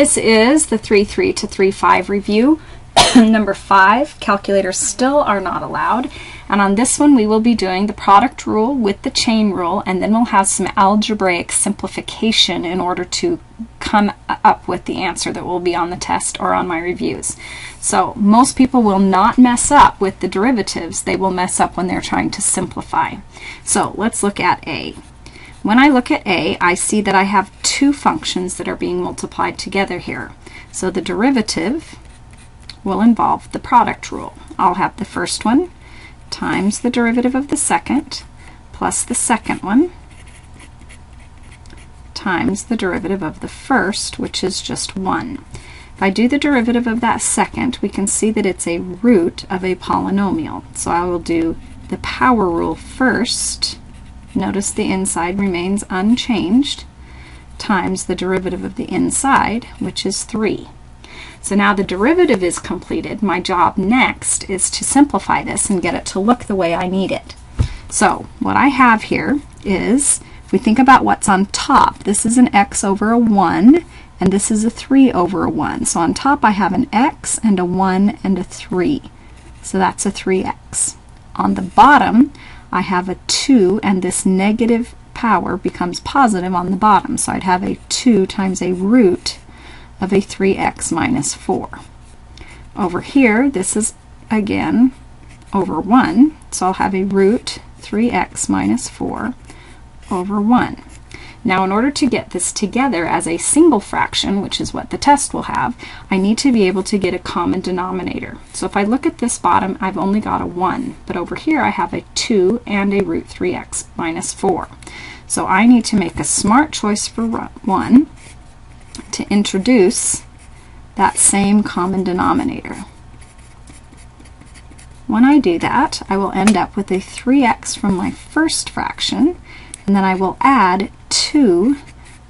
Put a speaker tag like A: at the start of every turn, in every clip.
A: This is the 3.3 to 3.5 review. Number 5, calculators still are not allowed. And on this one we will be doing the product rule with the chain rule, and then we'll have some algebraic simplification in order to come up with the answer that will be on the test or on my reviews. So most people will not mess up with the derivatives. They will mess up when they're trying to simplify. So let's look at A. When I look at A, I see that I have two functions that are being multiplied together here. So the derivative will involve the product rule. I'll have the first one times the derivative of the second plus the second one times the derivative of the first, which is just 1. If I do the derivative of that second, we can see that it's a root of a polynomial. So I will do the power rule first. Notice the inside remains unchanged, times the derivative of the inside, which is 3. So now the derivative is completed. My job next is to simplify this and get it to look the way I need it. So what I have here is, if we think about what's on top, this is an x over a 1, and this is a 3 over a 1. So on top I have an x and a 1 and a 3. So that's a 3x. On the bottom I have a 2, and this negative power becomes positive on the bottom. So I'd have a 2 times a root of a 3x minus 4. Over here, this is again over 1, so I'll have a root 3x minus 4 over 1. Now in order to get this together as a single fraction, which is what the test will have, I need to be able to get a common denominator. So if I look at this bottom, I've only got a 1, but over here I have a 2 and a root 3x minus 4. So I need to make a smart choice for 1 to introduce that same common denominator. When I do that, I will end up with a 3x from my first fraction, and then I will add 2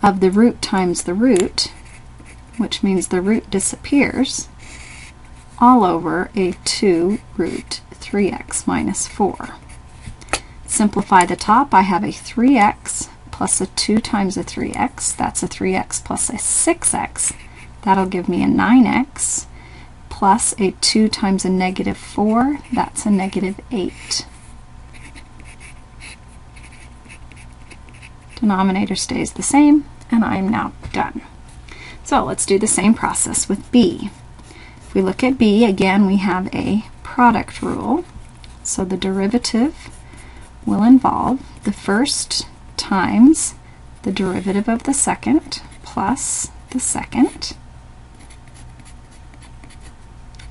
A: of the root times the root, which means the root disappears, all over a 2 root 3x minus 4. Simplify the top, I have a 3x plus a 2 times a 3x, that's a 3x plus a 6x, that'll give me a 9x, plus a 2 times a negative 4, that's a negative 8. Denominator stays the same, and I'm now done. So let's do the same process with B. If we look at B, again we have a product rule, so the derivative will involve the first times the derivative of the second plus the second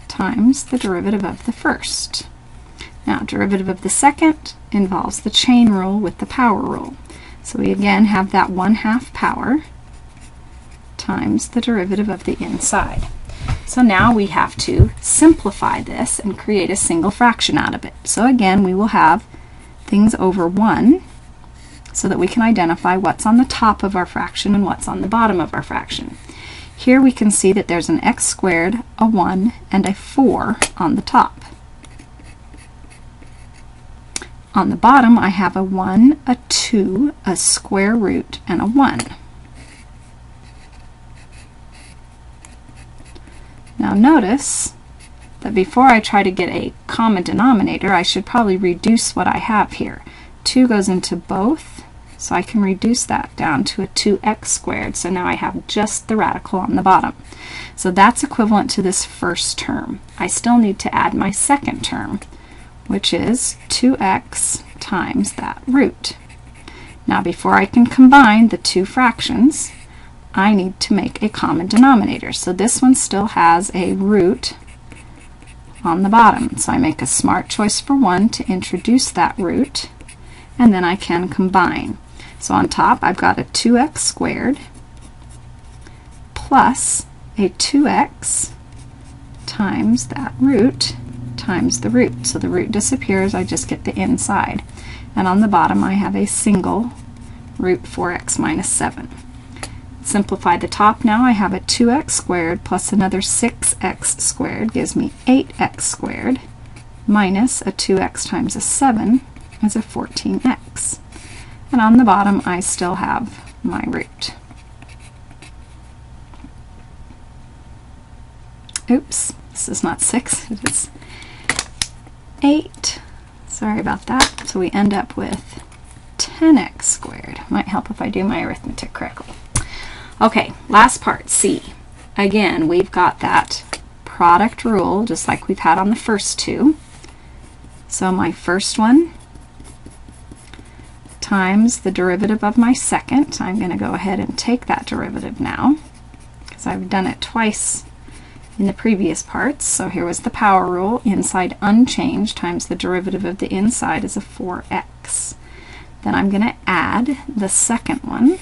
A: times the derivative of the first. Now derivative of the second involves the chain rule with the power rule. So we again have that 1/2 power times the derivative of the inside. So now we have to simplify this and create a single fraction out of it. So again we will have things over 1 so that we can identify what's on the top of our fraction and what's on the bottom of our fraction. Here we can see that there's an x squared, a 1, and a 4 on the top. On the bottom I have a 1, a 2, a square root, and a 1. Now notice that before I try to get a common denominator, I should probably reduce what I have here. 2 goes into both, so I can reduce that down to a 2x squared. So now I have just the radical on the bottom. So that's equivalent to this first term. I still need to add my second term, which is 2x times that root. Now before I can combine the two fractions, I need to make a common denominator. So this one still has a root on the bottom. So I make a smart choice for 1 to introduce that root, and then I can combine. So on top I've got a 2x squared plus a 2x times that root times the root. So the root disappears, I just get the inside. And on the bottom I have a single root 4x minus 7. Simplify the top now, I have a 2x squared plus another 6x squared gives me 8x squared minus a 2x times a 7 is a 14x. And on the bottom I still have my root. oops, this is not 6, it is 8. Sorry about that. So we end up with 10x squared. Might help if I do my arithmetic correctly. Okay, last part, C. Again, we've got that product rule, just like we've had on the first two. So my first one times the derivative of my second. I'm going to go ahead and take that derivative now, because I've done it twice in the previous parts. So here was the power rule, inside unchanged times the derivative of the inside is a 4x. Then I'm going to add the second one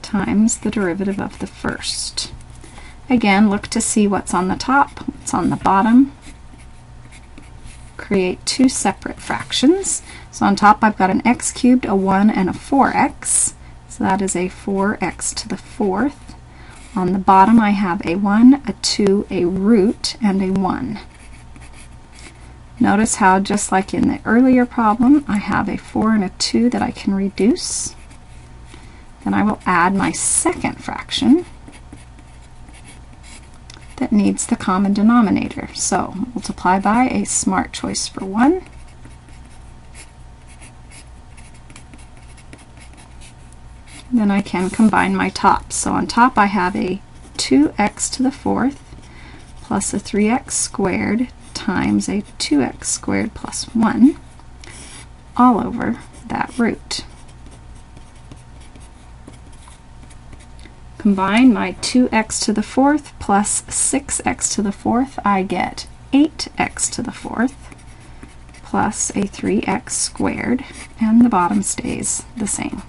A: times the derivative of the first. Again, look to see what's on the top, what's on the bottom. Create two separate fractions. So on top I've got an x cubed, a 1, and a 4x. So that is a 4x to the 4th. On the bottom I have a 1, a 2, a root, and a 1. Notice how, just like in the earlier problem, I have a 4 and a 2 that I can reduce. Then I will add my second fraction that needs the common denominator. So multiply by a smart choice for 1. Then I can combine my tops. So on top I have a 2x to the 4th plus a 3x squared times a 2x squared plus 1 all over that root. Combine my 2x to the 4th plus 6x to the 4th, I get 8x to the 4th plus a 3x squared, and the bottom stays the same.